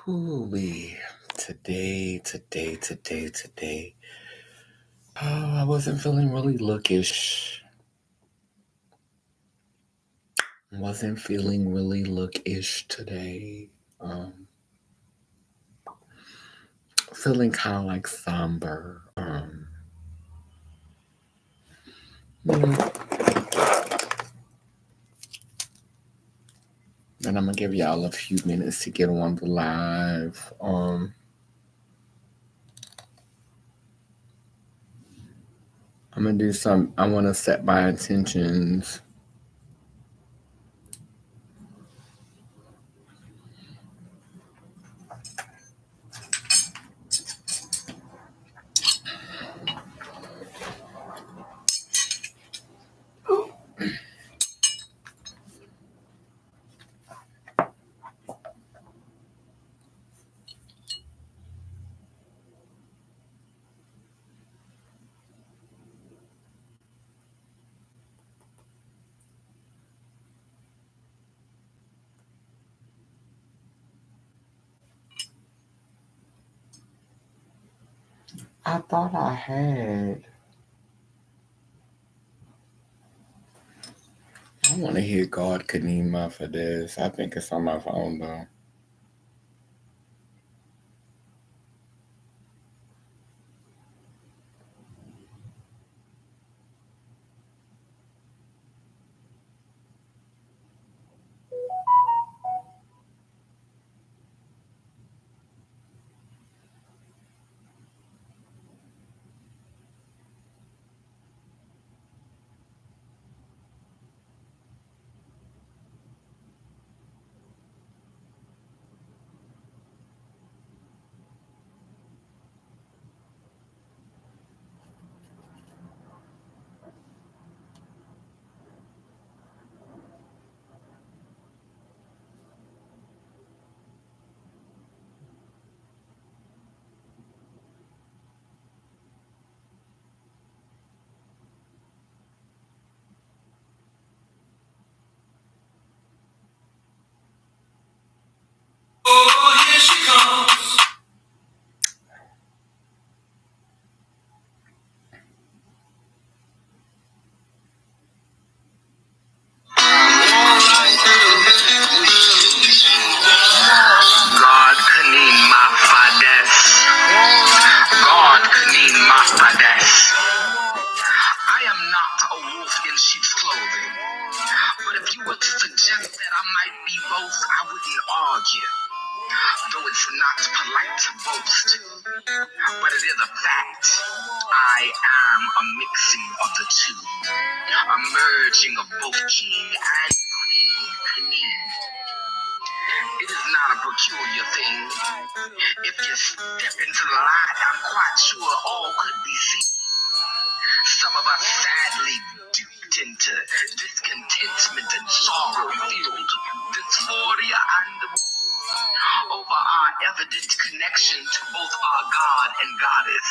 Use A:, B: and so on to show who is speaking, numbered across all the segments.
A: Ooh-wee. Today. Oh, I wasn't feeling really lookish. Wasn't feeling really lookish today. Feeling kind of like somber. And I'm gonna give y'all a few minutes to get on the live. I'm gonna do I want to set my intentions. I thought I had. I want to hear God Kanima for this. I think it's on my phone though. Oh, here she comes. God kanin mafadas. God kanin mafadas. I am not a wolf in sheep's clothing. But if you were to suggest that I might be both, I wouldn't argue. Though it's not polite to boast, but it is a fact. I am a mixing of the two, a merging of both king and queen. It is not a peculiar thing. If you step into the light, I'm quite sure all could be seen. Some of us sadly duped into discontentment and sorrow filled dysphoria and over our evident connection to both our God and Goddess.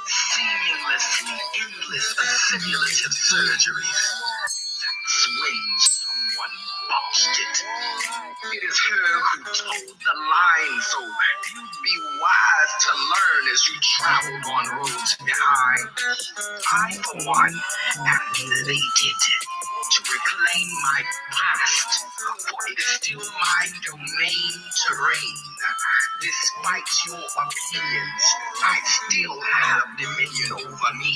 A: Seamlessly endless assimilative surgeries. That's when someone botched it. It is her who told the line, so you'd be wise to learn as you traveled on roads behind. I, for one, am elated to reclaim my past, for it is still my domain terrain. Despite your opinions, I still have dominion over me.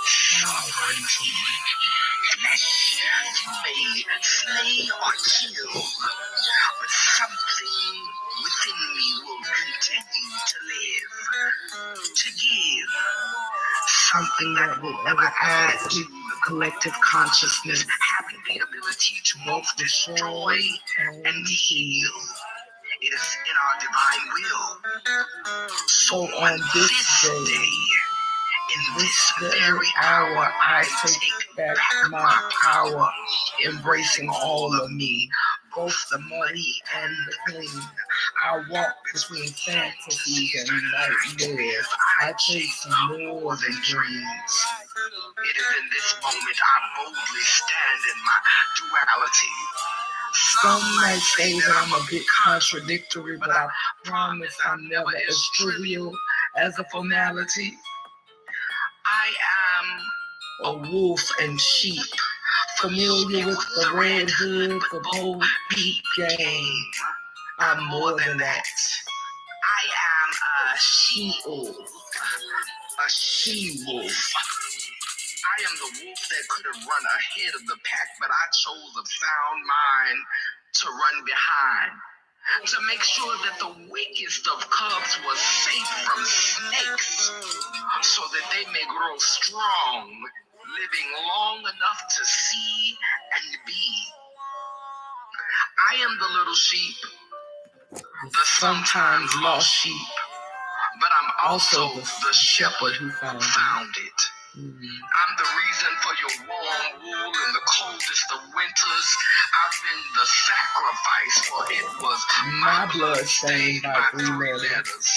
A: Sovereignty. Flesh, you may slay or kill, but something within me will continue to live, to give. Something that will ever add to the collective consciousness, having the ability to both destroy and heal. It is in our divine will. So on this day, in this very hour, I take back my power, embracing all of me, both the muddy and the clean. I walk between fantasies and nightmares. I chase more than dreams. It is in this moment I boldly stand in my duality. Some might say that I'm a bit contradictory, but I promise I'm never as trivial as a formality. I am a wolf in sheep, familiar with the red hood, the Bo Peep game. I'm more than that. I am a she-wolf. A she-wolf. I am the wolf that could have run ahead of the pack, but I chose a sound mind to run behind, to make sure that the weakest of cubs was safe from snakes, so that they may grow strong, living long enough to see and be. I am the little sheep, the sometimes lost sheep, but I'm also the shepherd who found it. I'm the reason for your warm wool in the coldest of winters. I've been the sacrifice, for it was my blood stained by 3 letters.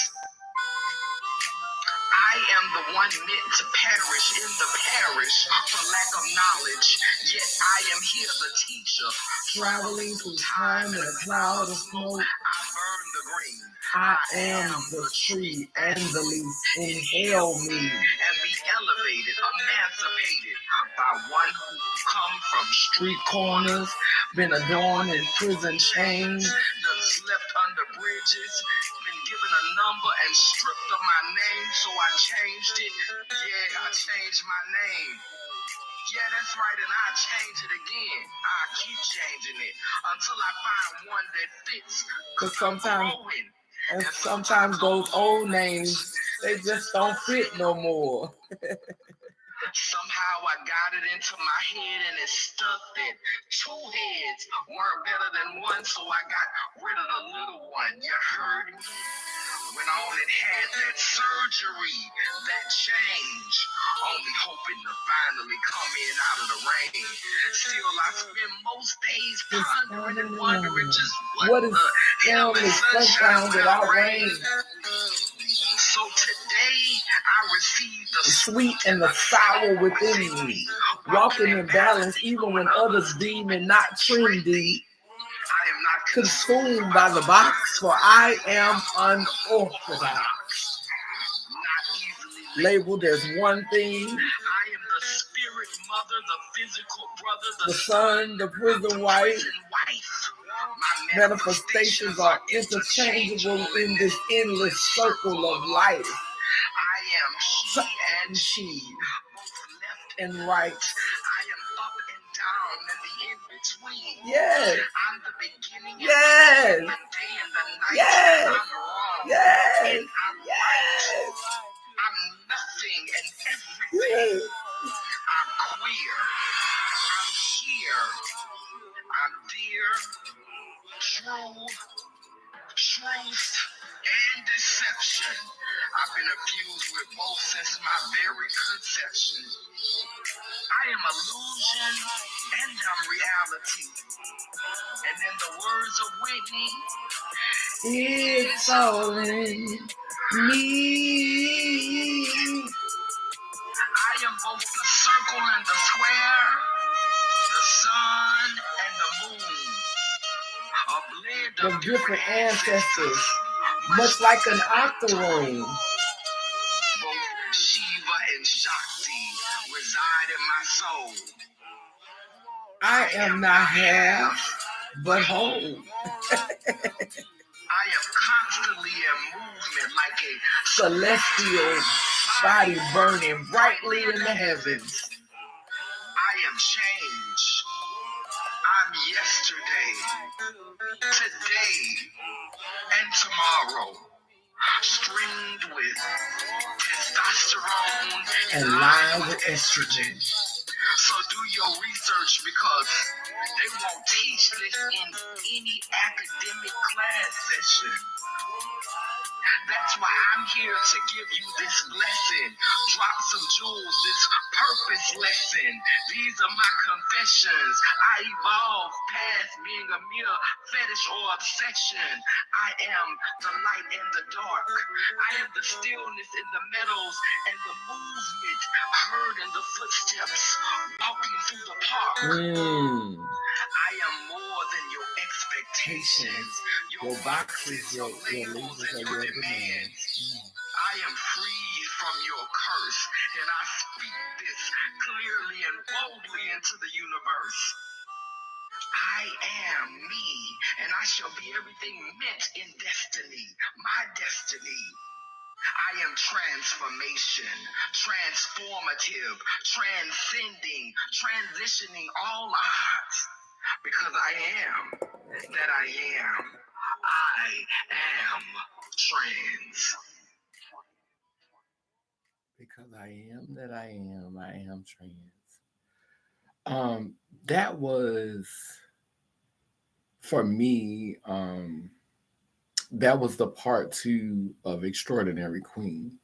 A: I am the one meant to perish in the parish for lack of knowledge, yet I am here the teacher, traveling through time in a cloud of smoke. I burn the green. I am the tree and the leaf. Inhale me and be elevated, emancipated by one who come from street corners, been adorned in prison chains, done slept under bridges, been given a number and stripped of my name, so I changed it. Yeah, I changed my name. Yeah, that's right, and I change it again. I keep changing it until I find one that fits. Cause sometimes those old names, they just don't fit no more. Somehow I got it into my head and it stuck that 2 heads weren't better than one, so I got rid of the little one. You heard me? Went on and had that surgery, that change, only hoping to finally come in out of the rain. Still, I spend most days pondering and wondering just what is hell is sunshine without rain. So today, I receive the sweet and the sour within me, walking in balance even when others deem it not trendy. I am not consumed by the box, for I am unorthodox. Not easily labeled as one thing. I am the spirit mother, the physical brother, the son, the prison wife. My manifestations are interchangeable in this endless circle of life. I am she and she, both left and right. I am up and down and the in-between. Yes. I'm the beginning and the day and the night. Yes. I'm wrong. Yes. And I'm right. I'm nothing and everything. Yes. I'm queer. I'm here. I'm dear. True. Truth and deception. I've been abused with both since my very conception. I am illusion and I'm reality. And in the words of Whitney, it's all in me. I am both the circle and the square, the sun and the moon. A blend of different ancestors, much like an octoroon. Both Shiva and Shakti reside in my soul. I am not half, but whole. I am constantly in movement like a celestial body burning brightly in the heavens. I am change. I'm yesterday, today, and tomorrow, stringed with testosterone and lined with estrogen. So do your research because they won't teach this in any academic class session. That's why I'm here to give you this lesson. Drop some jewels, this purpose lesson. These are my confessions. I evolved past being a mere fetish or obsession. I am the light and the dark. I am the stillness in the meadows and the movement heard in the footsteps walking through the park. I am more than your expectations, your boxes, your labels, and your demands. I am free from your curse, and I speak this clearly and boldly into the universe. I am me, and I shall be everything meant in destiny, my destiny. I am transformation, transformative, transcending, transitioning all odds, because I am that I am. I am trans. Because I am that I am trans. That was for me, that was the part two of Extraordinary Queen.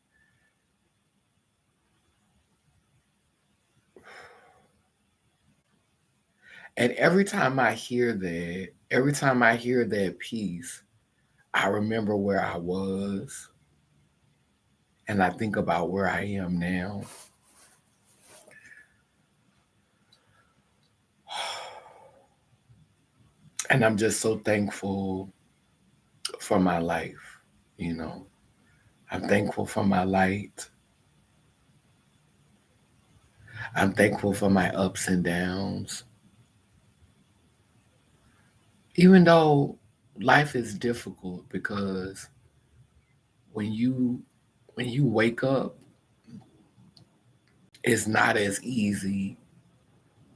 A: And every time I hear that piece, I remember where I was and I think about where I am now. And I'm just so thankful for my life, you know. I'm thankful for my light. I'm thankful for my ups and downs. Even though life is difficult because when you when you wake up, it's not as easy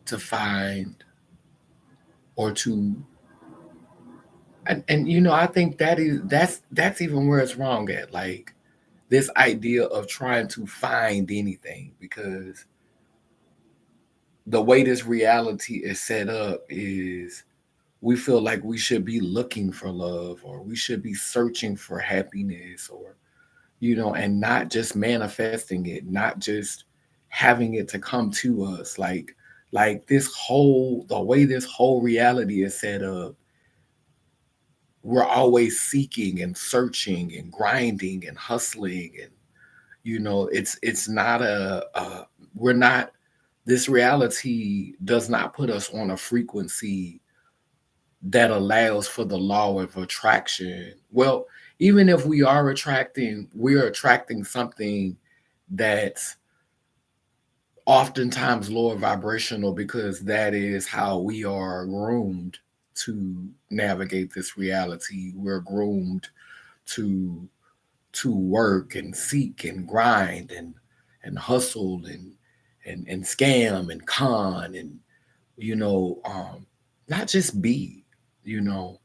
A: to find or to and you know, I think that's even where it's wrong at. Like this idea of trying to find anything because the way this reality is set up is we feel like we should be looking for love or we should be searching for happiness or you know and not just manifesting it, not just having it to come to us like this whole the way this whole reality is set up, we're always seeking and searching and grinding and hustling and you know it's not we're not this reality does not put us on a frequency that allows for the law of attraction. Well, even if we're attracting something that's oftentimes lower vibrational because that is how we are groomed to navigate this reality. We're groomed to work and seek and grind and hustle and scam and con and you know not just be you know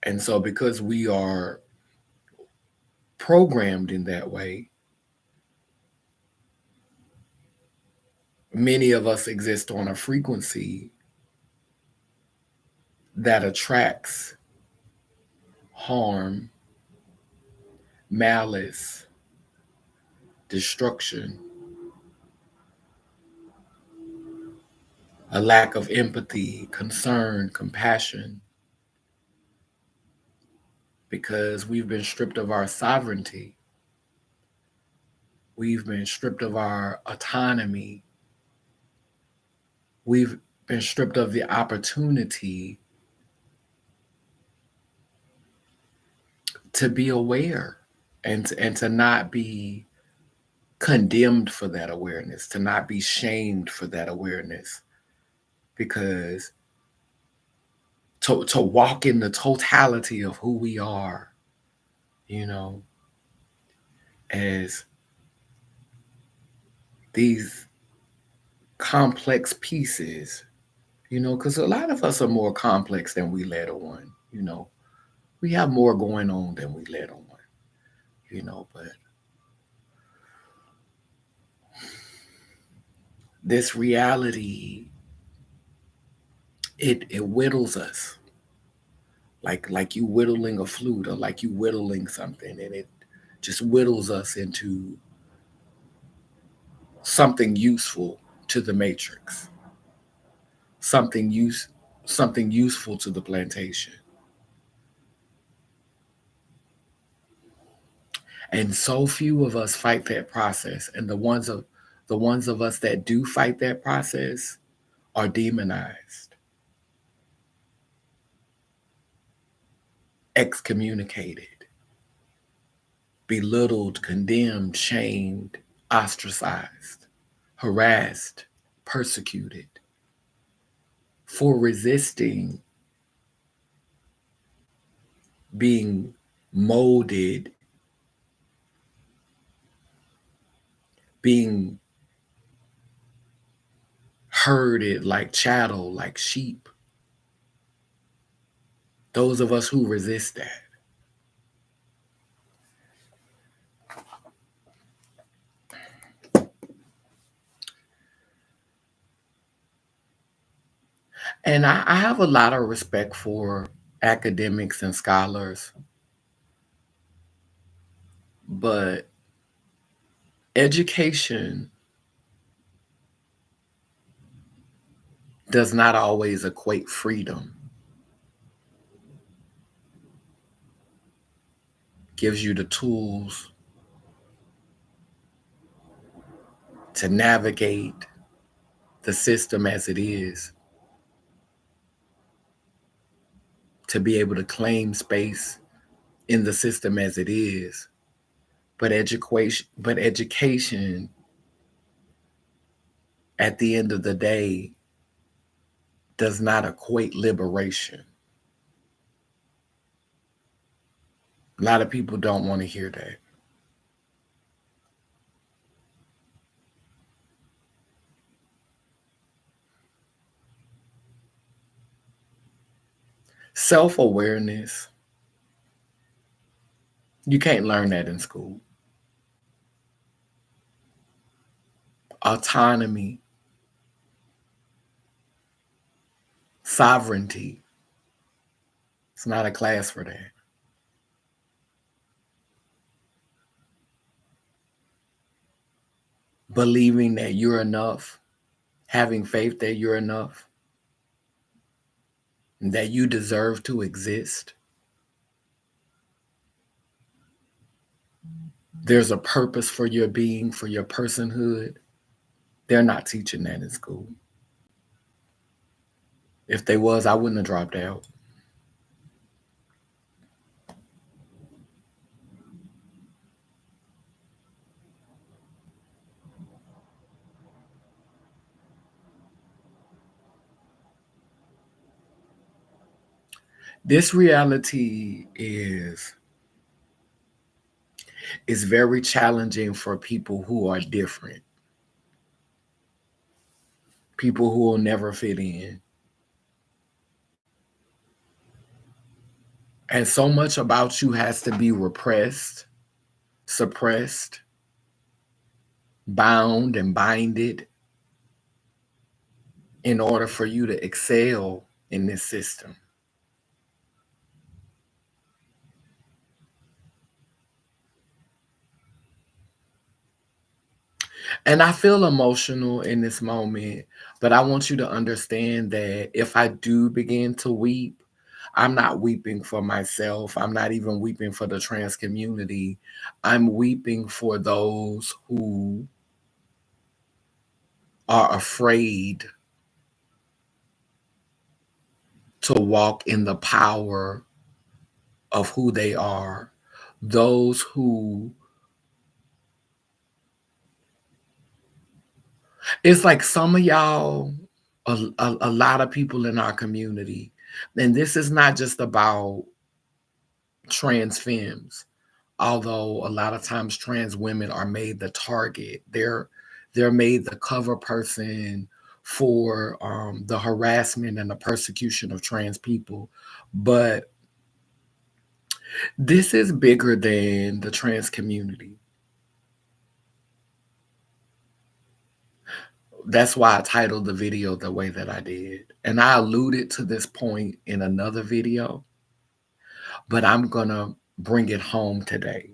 A: and so because we are programmed in that way, many of us exist on a frequency that attracts harm, malice, destruction, a lack of empathy, concern, compassion, because we've been stripped of our sovereignty. We've been stripped of our autonomy. We've been stripped of the opportunity to be aware and to not be condemned for that awareness, to not be shamed for that awareness. Because to walk in the totality of who we are, you know, as these complex pieces, you know, because a lot of us are more complex than we let on, you know. We have more going on than we let on, you know, but this reality, it whittles us like you whittling a flute or like you whittling something and it just whittles us into something useful to the matrix, something use something useful to the plantation. And so few of us fight that process. And the ones of us that do fight that process are demonized.
B: excommunicated, belittled, condemned, shamed, ostracized, harassed, persecuted for resisting being molded, being herded like chattel, like sheep. Those of us who resist that. And I have a lot of respect for academics and scholars, but education does not always equate freedom. Gives you the tools to navigate the system as it is, to be able to claim space in the system as it is. But education at the end of the day does not equate liberation. A lot of people don't want to hear that. Self-awareness, you can't learn that in school. Autonomy, sovereignty, it's not a class for that. Believing that you're enough, having faith that you're enough, and that you deserve to exist. There's a purpose for your being, for your personhood. They're not teaching that in school. If they was, I wouldn't have dropped out. This reality is very challenging for people who are different, people who will never fit in. And so much about you has to be repressed, suppressed, bound, and binded in order for you to excel in this system. And I feel emotional in this moment, but I want you to understand that if I do begin to weep, I'm not weeping for myself. I'm not even weeping for the trans community. I'm weeping for those who are afraid to walk in the power of who they are. Those who, it's like some of y'all, a lot of people in our community, and this is not just about trans femmes, although a lot of times trans women are made the target. They're made the cover person for the harassment and the persecution of trans people. But this is bigger than the trans community. That's why I titled the video the way that I did. And I alluded to this point in another video, but I'm going to bring it home today.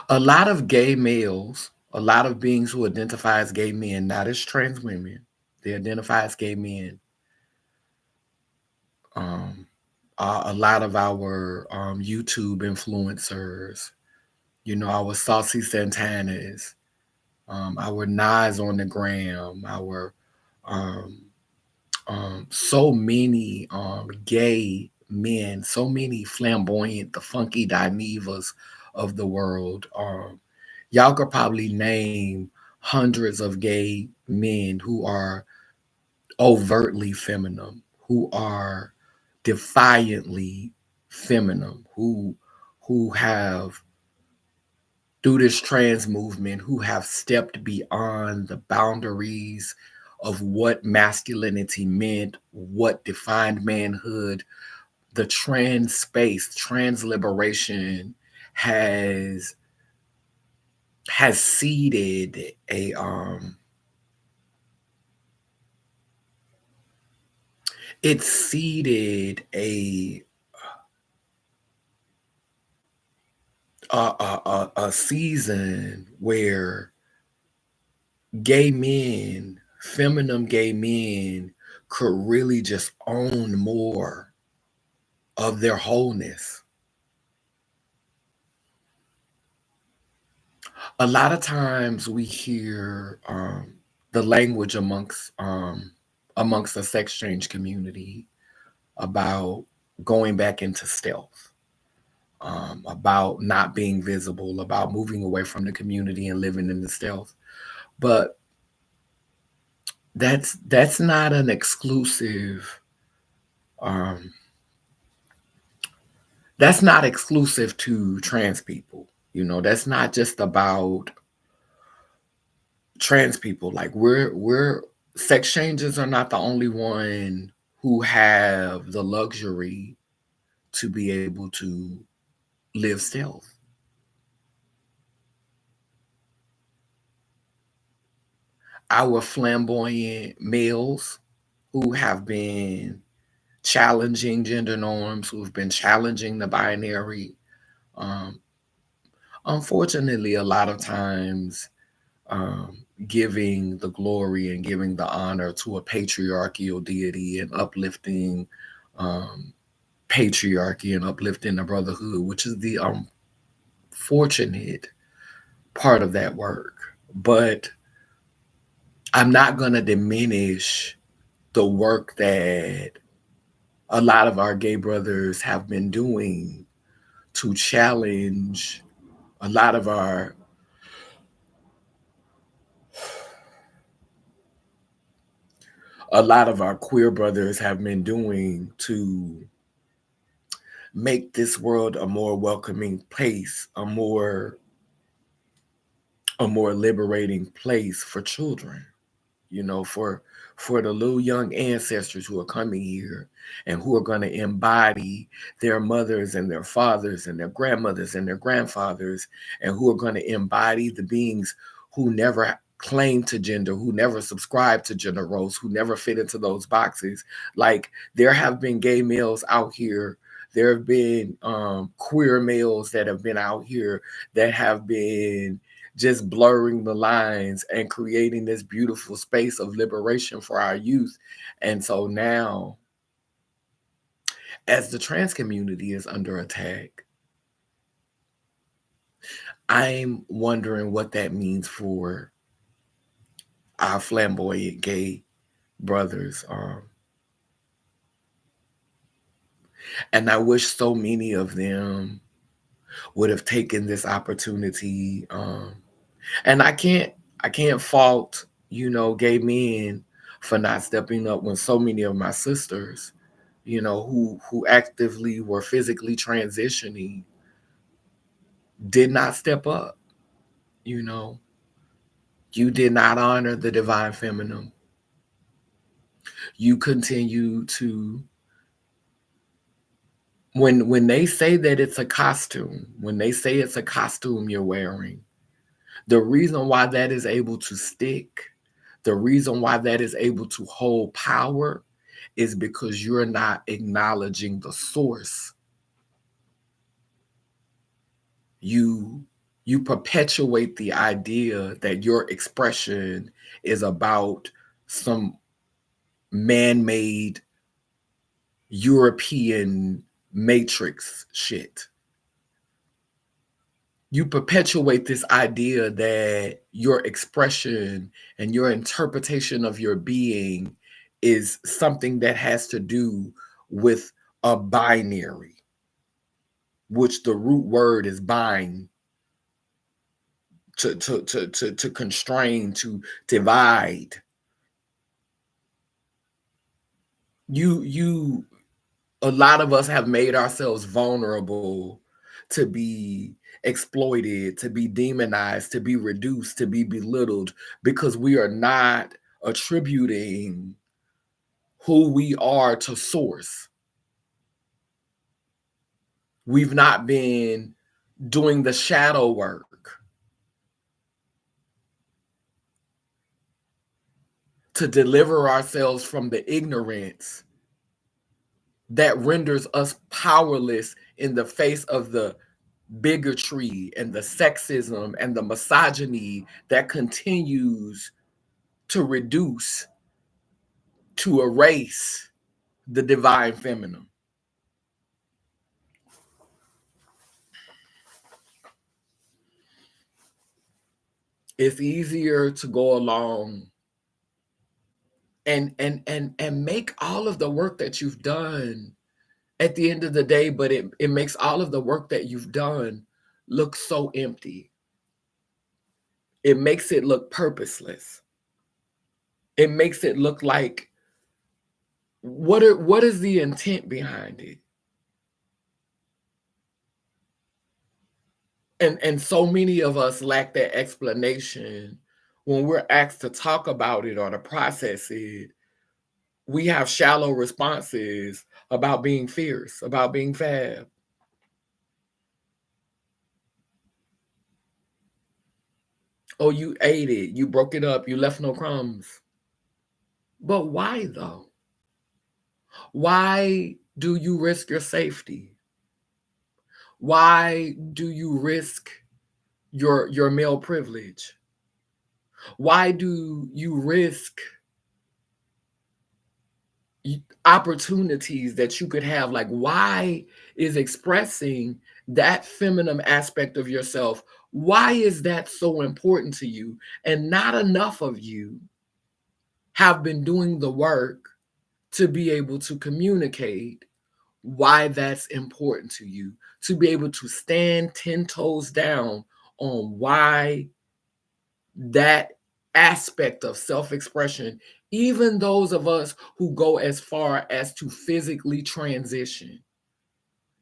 B: A lot of gay males, a lot of beings who identify as gay men, not as trans women, they identify as gay men. A lot of our YouTube influencers, our Saucy Santanas, our Nas on the gram, our So many gay men, so many flamboyant, the funky Dinevas of the world. Y'all could probably name hundreds of gay men who are overtly feminine, who are defiantly feminine, who have through this trans movement who have stepped beyond the boundaries of what masculinity meant, what defined manhood. The trans space, trans liberation has seeded it seeded a season where gay men, feminine gay men, could really just own more of their wholeness. A lot of times we hear the language amongst the sex change community about going back into stealth, about not being visible, about moving away from the community and living in the stealth. But that's not an exclusive. Um, that's not exclusive to trans people. You know, that's not just about trans people. Like we're sex changes are not the only one who have the luxury to be able to live stealth. Our flamboyant males who have been challenging gender norms, who've been challenging the binary, um, unfortunately, a lot of times giving the glory and giving the honor to a patriarchal deity and uplifting um, patriarchy and uplifting the brotherhood, which is the fortunate part of that work. But I'm not going to diminish the work that a lot of our gay brothers have been doing to challenge a lot of our queer brothers have been doing to make this world a more welcoming place, a more liberating place for children. You know, for the little young ancestors who are coming here and who are going to embody their mothers and their fathers and their grandmothers and their grandfathers, and who are going to embody the beings who never claimed to gender, who never subscribed to gender roles, who never fit into those boxes. Like there have been gay males out here. There have been queer males that have been out here that have been just blurring the lines and creating this beautiful space of liberation for our youth. And so now, as the trans community is under attack, I'm wondering what that means for our flamboyant gay brothers. And I wish so many of them would have taken this opportunity. And I can't fault, you know, gay men for not stepping up when so many of my sisters, you know, who actively were physically transitioning did not step up. You know, you did not honor the divine feminine. You continue to when they say that it's a costume, when they say it's a costume you're wearing, the reason why that is able to stick, the reason why that is able to hold power is because you're not acknowledging the source. You you perpetuate the idea that your expression is about some man-made European matrix shit. You perpetuate this idea that your expression and your interpretation of your being is something that has to do with a binary, which the root word is bind, to constrain, to divide. You A lot of us have made ourselves vulnerable to be exploited, to be demonized, to be reduced, to be belittled, because we are not attributing who we are to source. We've not been doing the shadow work to deliver ourselves from the ignorance that renders us powerless in the face of the bigotry and the sexism and the misogyny that continues to reduce, to erase the divine feminine. It's easier to go along and make all of the work that you've done at the end of the day, but it makes all of the work that you've done look so empty. It makes it look purposeless. It makes it look like what is the intent behind it? And so many of us lack that explanation when we're asked to talk about it or to process it. We have shallow responses about being fierce, about being fab. Oh, you ate it, you broke it up, you left no crumbs. But why though? Why do you risk your safety? Why do you risk your male privilege? Why do you risk opportunities that you could have? Like, why is expressing that feminine aspect of yourself, why is that so important to you? And not enough of you have been doing the work to be able to communicate why that's important to you, to be able to stand 10 toes down on why that aspect of self expression, even those of us who go as far as to physically transition.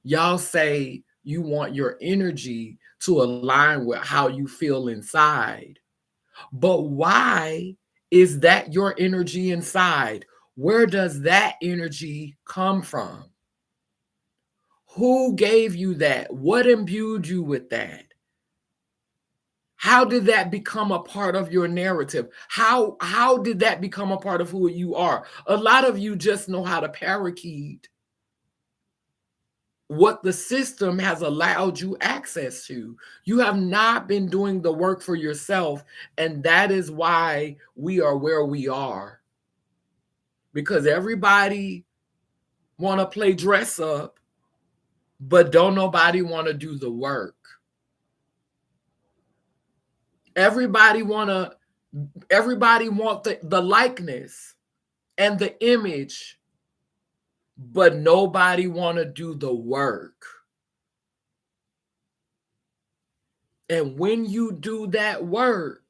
B: Y'all say you want your energy to align with how you feel inside. But why is that your energy inside? Where does that energy come from? Who gave you that? What imbued you with that? How did that become a part of your narrative? How did that become a part of who you are? A lot of you just know how to parakeet what the system has allowed you access to. You have not been doing the work for yourself, and that is why we are where we are. Because everybody want to play dress up, but don't nobody want to do the work. Everybody want to everybody want the likeness and the image, but nobody want to do the work. And when you do that work,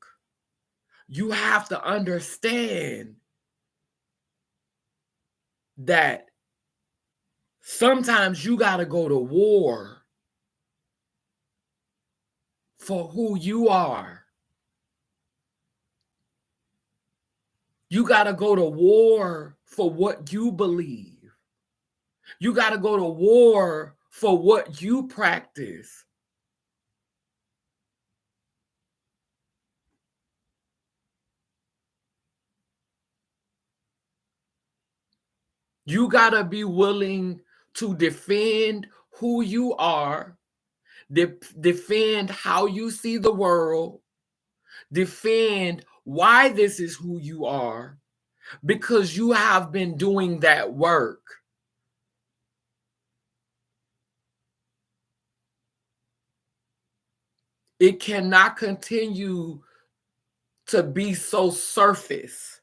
B: you have to understand that sometimes you got to go to war for who you are. You got to go to war for what you believe. You got to go to war for what you practice. You got to be willing to defend who you are, defend how you see the world, defend why this is who you are, because you have been doing that work. It cannot continue to be so surface.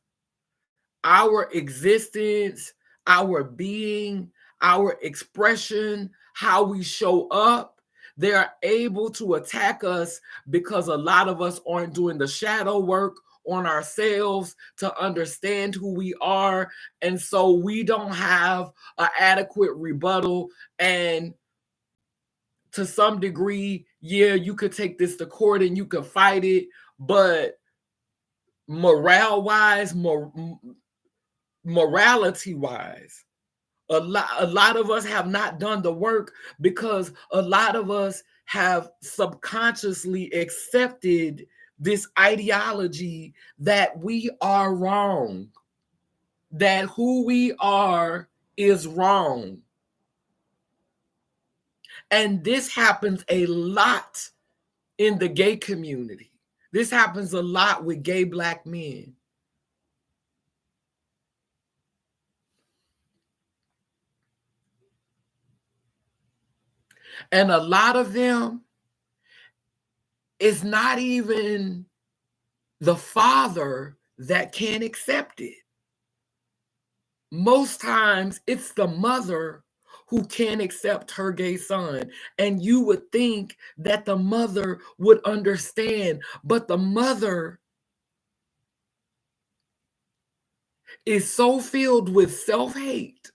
B: our existence, our being, our expression, how we show up. They are able to attack us because a lot of us aren't doing the shadow work on ourselves to understand who we are. And so we don't have an adequate rebuttal. And to some degree, yeah, you could take this to court and you could fight it, but morale wise, morality wise, a lot of us have not done the work because a lot of us have subconsciously accepted this ideology that we are wrong, that who we are is wrong. And this happens a lot in the gay community. This happens a lot with gay Black men. And a lot of them, it's not even the father that can't accept it. Most times it's the mother who can't accept her gay son. And you would think that the mother would understand, but the mother is so filled with self-hate.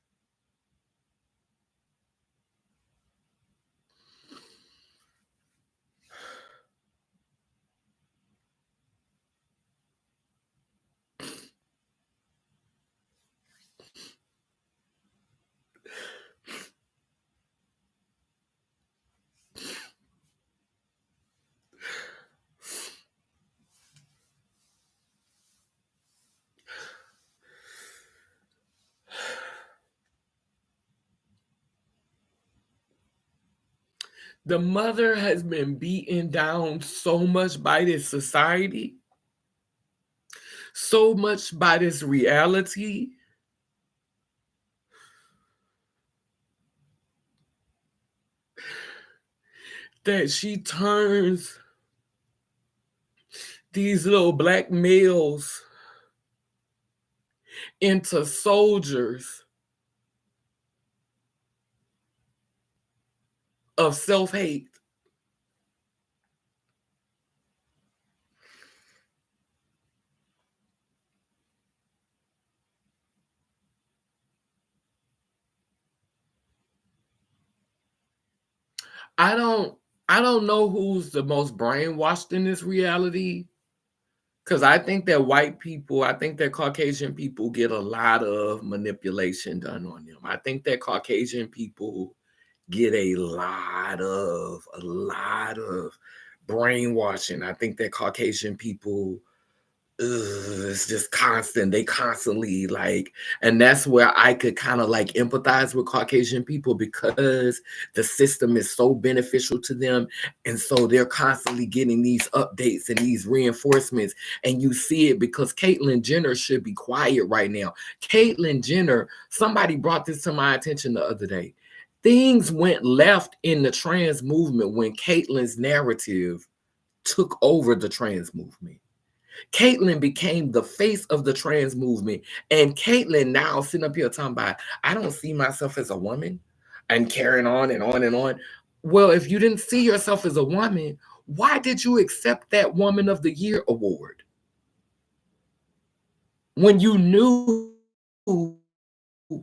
B: The mother has been beaten down so much by this society, so much by this reality, that she turns these little Black males into soldiers of self-hate. I don't I don't know who's the most brainwashed in this reality. Because I think that Caucasian people get a lot of manipulation done on them. I think that Caucasian people get a lot of brainwashing. I think that Caucasian people, it's just constant. They constantly like, and that's where I could kind of like empathize with Caucasian people because the system is so beneficial to them. And so they're constantly getting these updates and these reinforcements. And you see it because Caitlyn Jenner should be quiet right now. Caitlyn Jenner, somebody brought this to my attention the other day. Things went left in the trans movement when Caitlyn's narrative took over the trans movement. Caitlyn became the face of the trans movement. And Caitlyn now sitting up here talking about, I don't see myself as a woman, and carrying on and on and on. Well, if you didn't see yourself as a woman, why did you accept that Woman of the Year award? When you knew